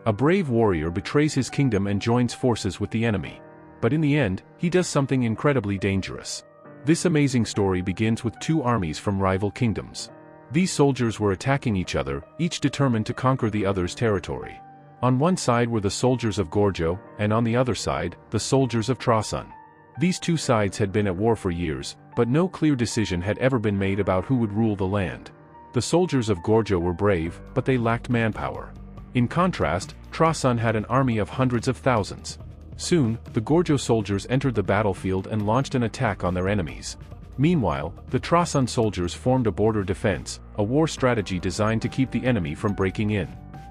A brave warrior betrays his kingdom and joins forces with the enemy. But in the end, he does something incredibly dangerous. This amazing story begins with two armies from rival kingdoms. These soldiers were attacking each other, each determined to conquer the other's territory. On one side were the soldiers of Gorgjo, and on the other side, the soldiers of truce. These two sides had been at war for years, but no clear decision had ever been made about who would rule the land. The soldiers of Gorgjo were brave, but they lacked manpower. In contrast, truce had an army of hundreds of thousands. Soon, the Gorgjo soldiers entered the battlefield and launched an attack on their enemies. Meanwhile, the truce soldiers formed a border defense, a war strategy designed to keep the enemy from breaking in.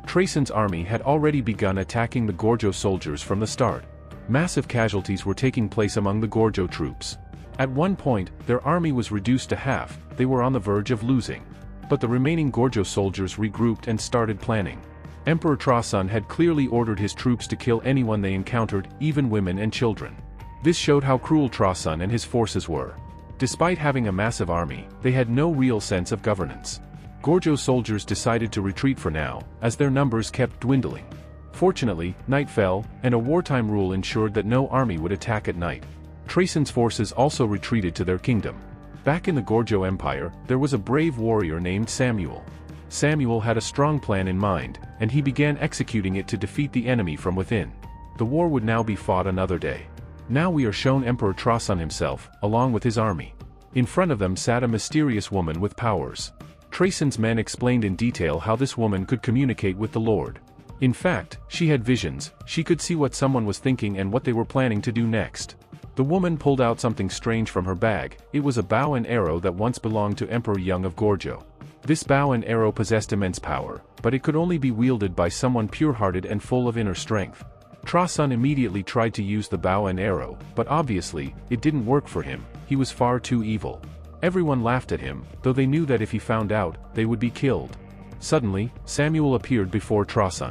Truce's army had already begun attacking the Gorgjo soldiers from the start. Massive casualties were taking place among the Gorgjo troops. At one point, their army was reduced to half, they were on the verge of losing. But the remaining Gorgjo soldiers regrouped and started planning. Emperor truce had clearly ordered his troops to kill anyone they encountered, even women and children. This showed how cruel truce and his forces were. Despite having a massive army, they had no real sense of governance. Gorgjo soldiers decided to retreat for now, as their numbers kept dwindling. Fortunately, night fell, and a wartime rule ensured that no army would attack at night. Truce's forces also retreated to their kingdom. Back in the Gorgjo Empire, there was a brave warrior named Samuel. Samuel had a strong plan in mind, and he began executing it to defeat the enemy from within. The war would now be fought another day. Now we are shown Emperor truce himself, along with his army. In front of them sat a mysterious woman with powers. Truce's men explained in detail how this woman could communicate with the Lord. In fact, she had visions, she could see what someone was thinking and what they were planning to do next. The woman pulled out something strange from her bag. It was a bow and arrow that once belonged to Emperor Young of Gorgjo. This bow and arrow possessed immense power, but it could only be wielded by someone pure-hearted and full of inner strength. Truce immediately tried to use the bow and arrow, but obviously, it didn't work for him, he was far too evil. Everyone laughed at him, though they knew that if he found out, they would be killed. Suddenly, Samuel appeared before truce.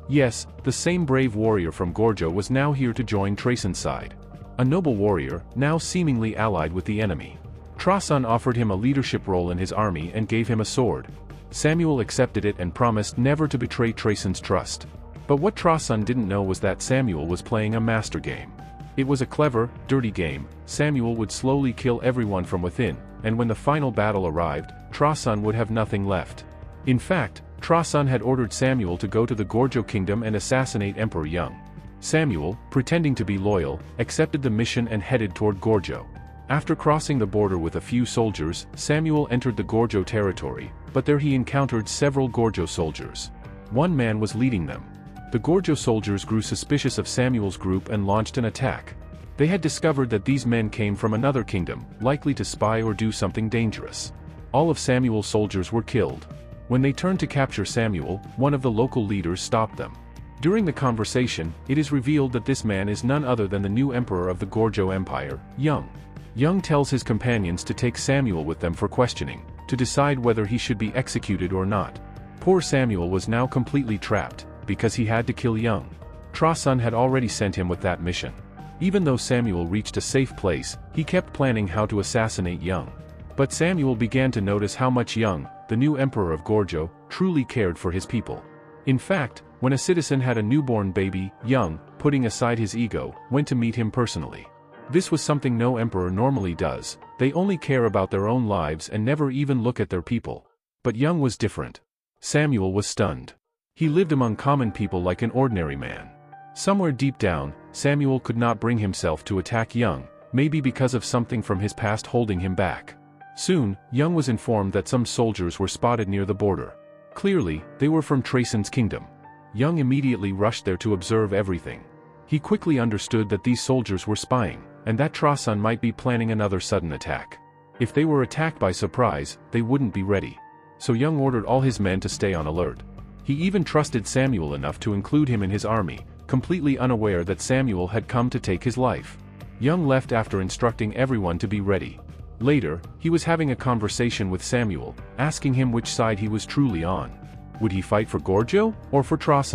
Yes, the same brave warrior from Gorgjo was now here to join Truce's side. A noble warrior, now seemingly allied with the enemy. Truce offered him a leadership role in his army and gave him a sword. Samuel accepted it and promised never to betray Truce's trust. But what Truce didn't know was that Samuel was playing a master game. It was a clever, dirty game. Samuel would slowly kill everyone from within, and when the final battle arrived, Truce would have nothing left. In fact, Truce had ordered Samuel to go to the Gorgjo kingdom and assassinate Emperor Young. Samuel, pretending to be loyal, accepted the mission and headed toward Gorgjo. After crossing the border with a few soldiers, Samuel entered the Gorgjo territory, but there he encountered several Gorgjo soldiers. One man was leading them. The Gorgjo soldiers grew suspicious of Samuel's group and launched an attack. They had discovered that these men came from another kingdom, likely to spy or do something dangerous. All of Samuel's soldiers were killed. When they turned to capture Samuel, one of the local leaders stopped them. During the conversation, it is revealed that this man is none other than the new emperor of the Gorgjo Empire, Young. Young tells his companions to take Samuel with them for questioning, to decide whether he should be executed or not. Poor Samuel was now completely trapped, because he had to kill Young. Truce had already sent him with that mission. Even though Samuel reached a safe place, he kept planning how to assassinate Young. But Samuel began to notice how much Young, the new emperor of Gorgjo, truly cared for his people. In fact, when a citizen had a newborn baby, Young, putting aside his ego, went to meet him personally. This was something no emperor normally does. They only care about their own lives and never even look at their people. But Young was different. Samuel was stunned. He lived among common people like an ordinary man. Somewhere deep down, Samuel could not bring himself to attack Young, maybe because of something from his past holding him back. Soon, Young was informed that some soldiers were spotted near the border. Clearly, they were from Truce's kingdom. Young immediately rushed there to observe everything. He quickly understood that these soldiers were spying, and that Truce might be planning another sudden attack. If they were attacked by surprise, they wouldn't be ready. So Young ordered all his men to stay on alert. He even trusted Samuel enough to include him in his army, completely unaware that Samuel had come to take his life. Young left after instructing everyone to be ready. Later, he was having a conversation with Samuel, asking him which side he was truly on. Would he fight for Gorgjo, or for Truce?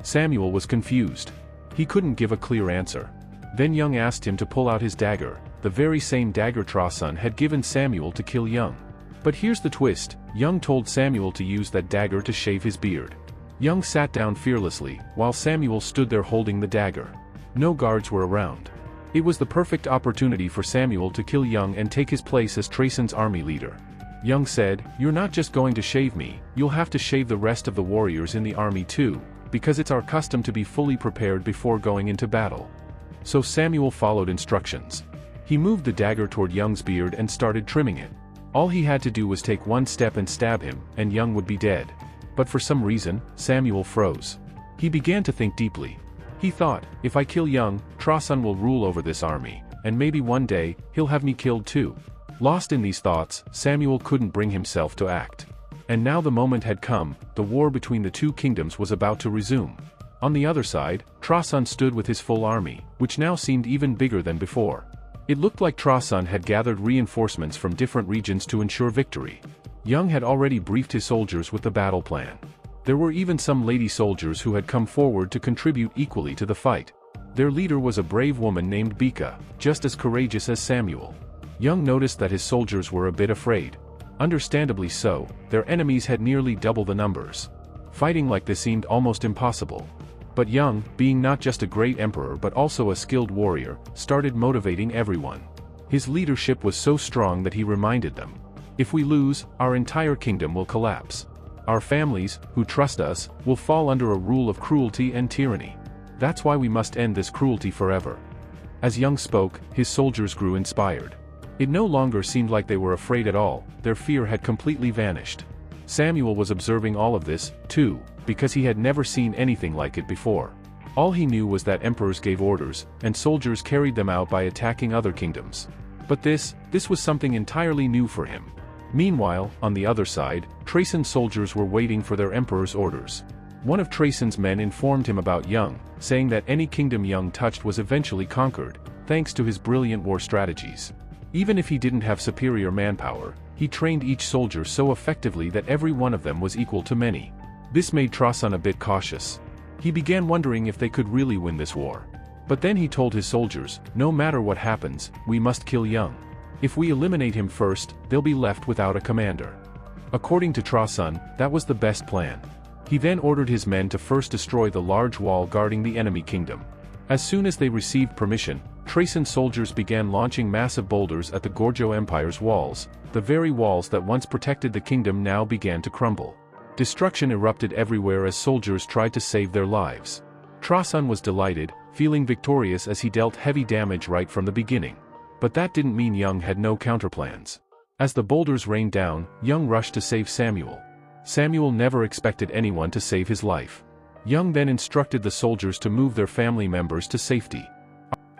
Samuel was confused. He couldn't give a clear answer. Then Young asked him to pull out his dagger, the very same dagger Truce had given Samuel to kill Young. But here's the twist, Young told Samuel to use that dagger to shave his beard. Young sat down fearlessly, while Samuel stood there holding the dagger. No guards were around. It was the perfect opportunity for Samuel to kill Young and take his place as Tracin's army leader. Young said, "You're not just going to shave me, you'll have to shave the rest of the warriors in the army too, because it's our custom to be fully prepared before going into battle." So Samuel followed instructions. He moved the dagger toward Young's beard and started trimming it. All he had to do was take one step and stab him, and Young would be dead. But for some reason, Samuel froze. He began to think deeply. He thought, if I kill Young, Trasun will rule over this army, and maybe one day, he'll have me killed too. Lost in these thoughts, Samuel couldn't bring himself to act. And now the moment had come, the war between the two kingdoms was about to resume. On the other side, Trasun stood with his full army, which now seemed even bigger than before. It looked like Trasun had gathered reinforcements from different regions to ensure victory. Young had already briefed his soldiers with the battle plan. There were even some lady soldiers who had come forward to contribute equally to the fight. Their leader was a brave woman named Bika, just as courageous as Samuel. Young noticed that his soldiers were a bit afraid. Understandably so, their enemies had nearly double the numbers. Fighting like this seemed almost impossible. But Young, being not just a great emperor but also a skilled warrior, started motivating everyone. His leadership was so strong that he reminded them, "If we lose, our entire kingdom will collapse. Our families, who trust us, will fall under a rule of cruelty and tyranny. That's why we must end this cruelty forever." As Young spoke, his soldiers grew inspired. It no longer seemed like they were afraid at all, their fear had completely vanished. Samuel was observing all of this, too, because he had never seen anything like it before. All he knew was that emperors gave orders, and soldiers carried them out by attacking other kingdoms. But this was something entirely new for him. Meanwhile, on the other side, Tracin's soldiers were waiting for their emperor's orders. One of Tracin's men informed him about Young, saying that any kingdom Young touched was eventually conquered, thanks to his brilliant war strategies. Even if he didn't have superior manpower, he trained each soldier so effectively that every one of them was equal to many. This made Trasun a bit cautious. He began wondering if they could really win this war. But then he told his soldiers, "No matter what happens, we must kill Young. If we eliminate him first, they'll be left without a commander." According to Trasun, that was the best plan. He then ordered his men to first destroy the large wall guarding the enemy kingdom. As soon as they received permission, Tracin's soldiers began launching massive boulders at the Gorgjo Empire's walls. The very walls that once protected the kingdom now began to crumble. Destruction erupted everywhere as soldiers tried to save their lives. Trasun was delighted, feeling victorious as he dealt heavy damage right from the beginning. But that didn't mean Young had no counterplans. As the boulders rained down, Young rushed to save Samuel. Samuel never expected anyone to save his life. Young then instructed the soldiers to move their family members to safety.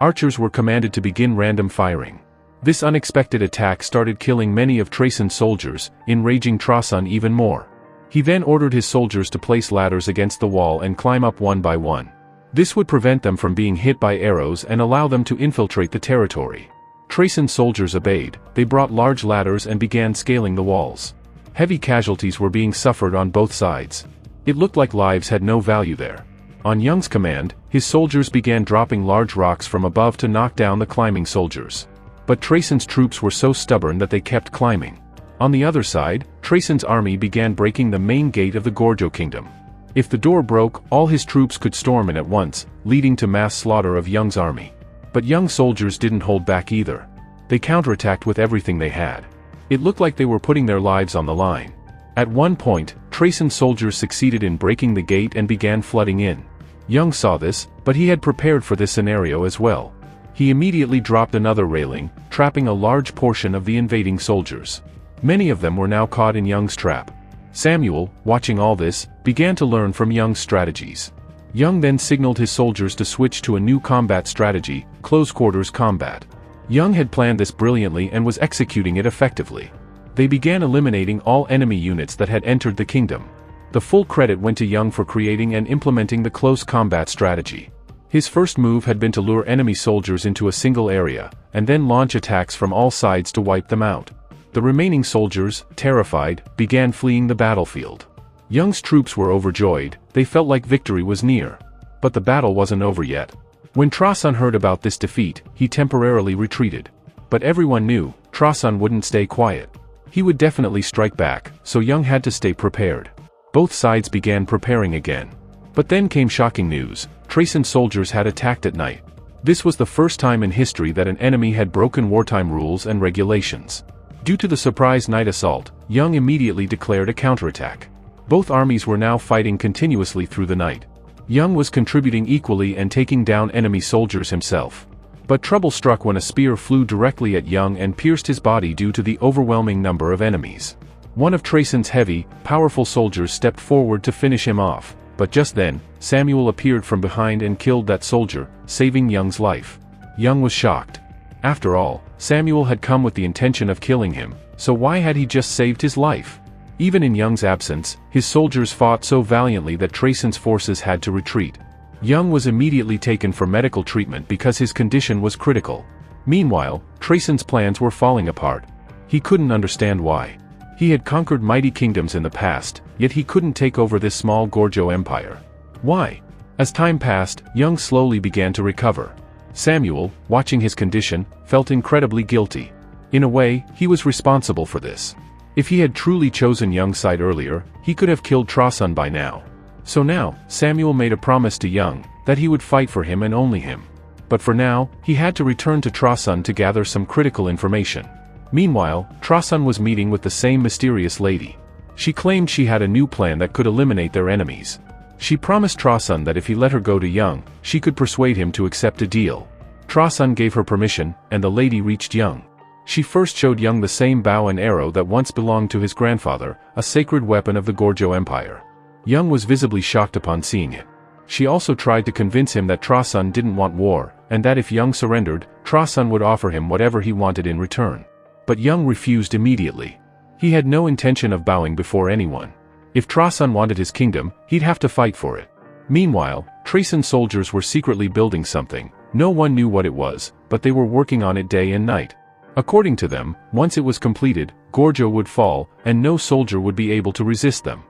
Archers were commanded to begin random firing. This unexpected attack started killing many of Tracin's soldiers, enraging Trasun even more. He then ordered his soldiers to place ladders against the wall and climb up one by one. This would prevent them from being hit by arrows and allow them to infiltrate the territory. Tracin's soldiers obeyed. They brought large ladders and began scaling the walls. Heavy casualties were being suffered on both sides. It looked like lives had no value there. On Young's command, his soldiers began dropping large rocks from above to knock down the climbing soldiers. But Tracin's troops were so stubborn that they kept climbing. On the other side, Tracin's army began breaking the main gate of the Gorgjo kingdom. If the door broke, all his troops could storm in at once, leading to mass slaughter of Young's army. But Young's soldiers didn't hold back either. They counterattacked with everything they had. It looked like they were putting their lives on the line. At one point, Tracin's soldiers succeeded in breaking the gate and began flooding in. Young saw this, but he had prepared for this scenario as well. He immediately dropped another railing, trapping a large portion of the invading soldiers. Many of them were now caught in Young's trap. Samuel, watching all this, began to learn from Young's strategies. Young then signaled his soldiers to switch to a new combat strategy, close-quarters combat. Young had planned this brilliantly and was executing it effectively. They began eliminating all enemy units that had entered the kingdom. The full credit went to Young for creating and implementing the close combat strategy. His first move had been to lure enemy soldiers into a single area, and then launch attacks from all sides to wipe them out. The remaining soldiers, terrified, began fleeing the battlefield. Young's troops were overjoyed, they felt like victory was near. But the battle wasn't over yet. When Trasun heard about this defeat, he temporarily retreated. But everyone knew, Trasun wouldn't stay quiet. He would definitely strike back, so Young had to stay prepared. Both sides began preparing again. But then came shocking news: Trace's soldiers had attacked at night. This was the first time in history that an enemy had broken wartime rules and regulations. Due to the surprise night assault, Young immediately declared a counterattack. Both armies were now fighting continuously through the night. Young was contributing equally and taking down enemy soldiers himself. But trouble struck when a spear flew directly at Young and pierced his body due to the overwhelming number of enemies. One of Trace's heavy, powerful soldiers stepped forward to finish him off, but just then, Samuel appeared from behind and killed that soldier, saving Young's life. Young was shocked. After all, Samuel had come with the intention of killing him, so why had he just saved his life? Even in Young's absence, his soldiers fought so valiantly that Trace's forces had to retreat. Young was immediately taken for medical treatment because his condition was critical. Meanwhile, Trace's plans were falling apart. He couldn't understand why. He had conquered mighty kingdoms in the past, yet he couldn't take over this small Gorgjo empire. Why? As time passed, Young slowly began to recover. Samuel, watching his condition, felt incredibly guilty. In a way, he was responsible for this. If he had truly chosen Young's side earlier, he could have killed Trace by now. So now, Samuel made a promise to Young that he would fight for him and only him. But for now, he had to return to Trace to gather some critical information. Meanwhile, Trace was meeting with the same mysterious lady. She claimed she had a new plan that could eliminate their enemies. She promised Trace that if he let her go to Young, she could persuade him to accept a deal. Trace gave her permission, and the lady reached Young. She first showed Young the same bow and arrow that once belonged to his grandfather, a sacred weapon of the Gorgjo Empire. Young was visibly shocked upon seeing it. She also tried to convince him that Trace didn't want war, and that if Young surrendered, Trace would offer him whatever he wanted in return. But Young refused immediately. He had no intention of bowing before anyone. If Trace wanted his kingdom, he'd have to fight for it. Meanwhile, Trace's soldiers were secretly building something. No one knew what it was, but they were working on it day and night. According to them, once it was completed, Gorgjo would fall, and no soldier would be able to resist them.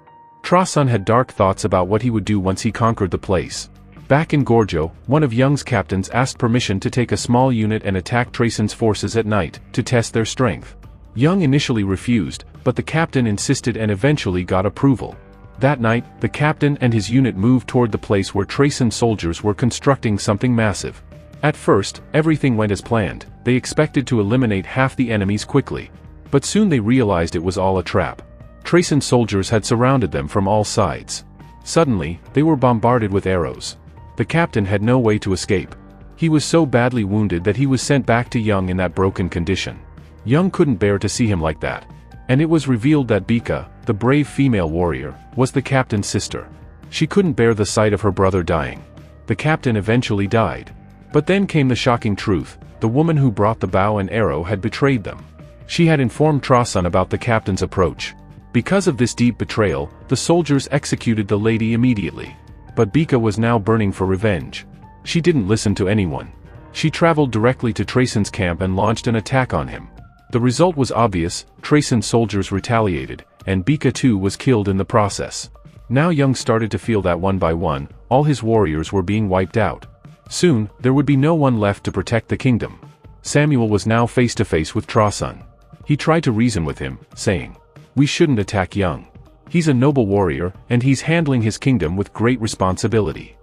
Trace had dark thoughts about what he would do once he conquered the place. Back in Gorgjo, one of Young's captains asked permission to take a small unit and attack Trace's forces at night, to test their strength. Young initially refused, but the captain insisted and eventually got approval. That night, the captain and his unit moved toward the place where Trace's soldiers were constructing something massive. At first, everything went as planned. They expected to eliminate half the enemies quickly. But soon they realized it was all a trap. Trace's soldiers had surrounded them from all sides. Suddenly, they were bombarded with arrows. The captain had no way to escape. He was so badly wounded that he was sent back to Young in that broken condition. Young couldn't bear to see him like that. And it was revealed that Bika, the brave female warrior, was the captain's sister. She couldn't bear the sight of her brother dying. The captain eventually died. But then came the shocking truth: the woman who brought the bow and arrow had betrayed them. She had informed Trace about the captain's approach. Because of this deep betrayal, the soldiers executed the lady immediately. But Bika was now burning for revenge. She didn't listen to anyone. She traveled directly to Trace's camp and launched an attack on him. The result was obvious: Trace's soldiers retaliated, and Bika too was killed in the process. Now Young started to feel that one by one, all his warriors were being wiped out. Soon, there would be no one left to protect the kingdom. Samuel was now face to face with Trace. He tried to reason with him, saying, "We shouldn't attack Young. He's a noble warrior, and he's handling his kingdom with great responsibility.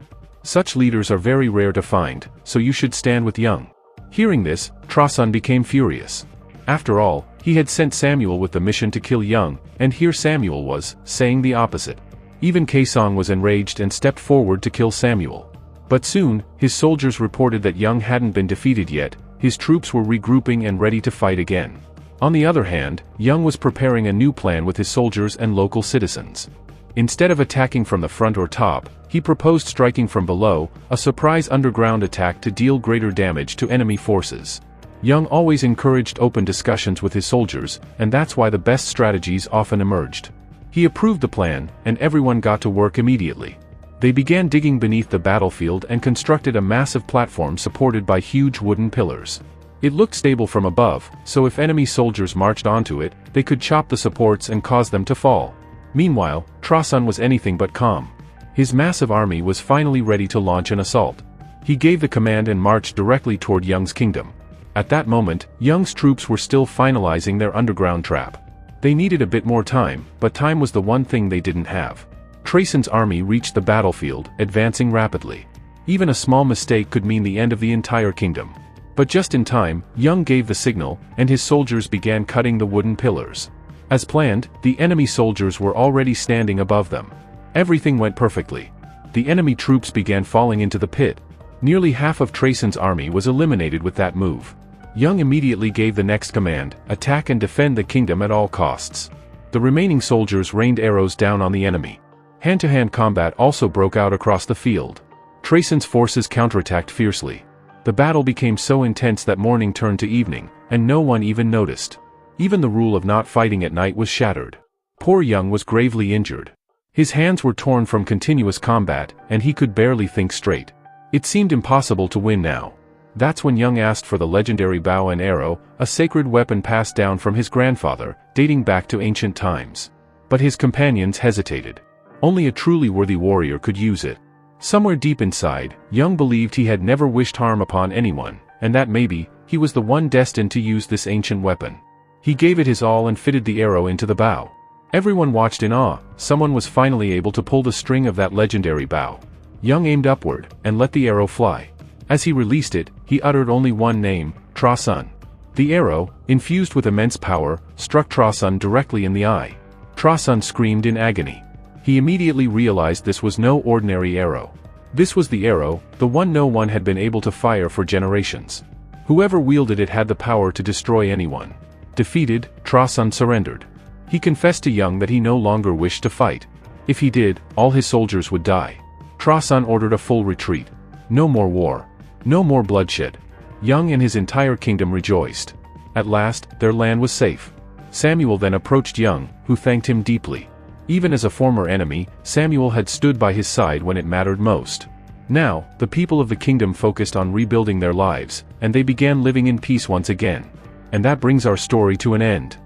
Such leaders are very rare to find, so you should stand with Young." Hearing this, Trace became furious. After all, he had sent Samuel with the mission to kill Young, and here Samuel was, saying the opposite. Even Kaesong was enraged and stepped forward to kill Samuel. But soon, his soldiers reported that Young hadn't been defeated yet. His troops were regrouping and ready to fight again. On the other hand, Young was preparing a new plan with his soldiers and local citizens. Instead of attacking from the front or top, he proposed striking from below, a surprise underground attack to deal greater damage to enemy forces. Young always encouraged open discussions with his soldiers, and that's why the best strategies often emerged. He approved the plan, and everyone got to work immediately. They began digging beneath the battlefield and constructed a massive platform supported by huge wooden pillars. It looked stable from above, so if enemy soldiers marched onto it, they could chop the supports and cause them to fall. Meanwhile, Trace was anything but calm. His massive army was finally ready to launch an assault. He gave the command and marched directly toward Young's kingdom. At that moment, Young's troops were still finalizing their underground trap. They needed a bit more time, but time was the one thing they didn't have. Tracen's army reached the battlefield, advancing rapidly. Even a small mistake could mean the end of the entire kingdom. But just in time, Young gave the signal, and his soldiers began cutting the wooden pillars. As planned, the enemy soldiers were already standing above them. Everything went perfectly. The enemy troops began falling into the pit. Nearly half of Tracen's army was eliminated with that move. Young immediately gave the next command: attack and defend the kingdom at all costs. The remaining soldiers rained arrows down on the enemy. Hand-to-hand combat also broke out across the field. Tracen's forces counterattacked fiercely. The battle became so intense that morning turned to evening, and no one even noticed. Even the rule of not fighting at night was shattered. Poor Young was gravely injured. His hands were torn from continuous combat, and he could barely think straight. It seemed impossible to win now. That's when Young asked for the legendary bow and arrow, a sacred weapon passed down from his grandfather, dating back to ancient times. But his companions hesitated. Only a truly worthy warrior could use it. Somewhere deep inside, Young believed he had never wished harm upon anyone, and that maybe, he was the one destined to use this ancient weapon. He gave it his all and fitted the arrow into the bow. Everyone watched in awe. Someone was finally able to pull the string of that legendary bow. Young aimed upward, and let the arrow fly. As he released it, he uttered only one name: Trasun. The arrow, infused with immense power, struck Trasun directly in the eye. Trasun screamed in agony. He immediately realized this was no ordinary arrow. This was the arrow, the one no one had been able to fire for generations. Whoever wielded it had the power to destroy anyone. Defeated, Trasun surrendered. He confessed to Young that he no longer wished to fight. If he did, all his soldiers would die. Trasun ordered a full retreat. No more war. No more bloodshed. Young and his entire kingdom rejoiced. At last, their land was safe. Samuel then approached Young, who thanked him deeply. Even as a former enemy, Samuel had stood by his side when it mattered most. Now, the people of the kingdom focused on rebuilding their lives, and they began living in peace once again. And that brings our story to an end.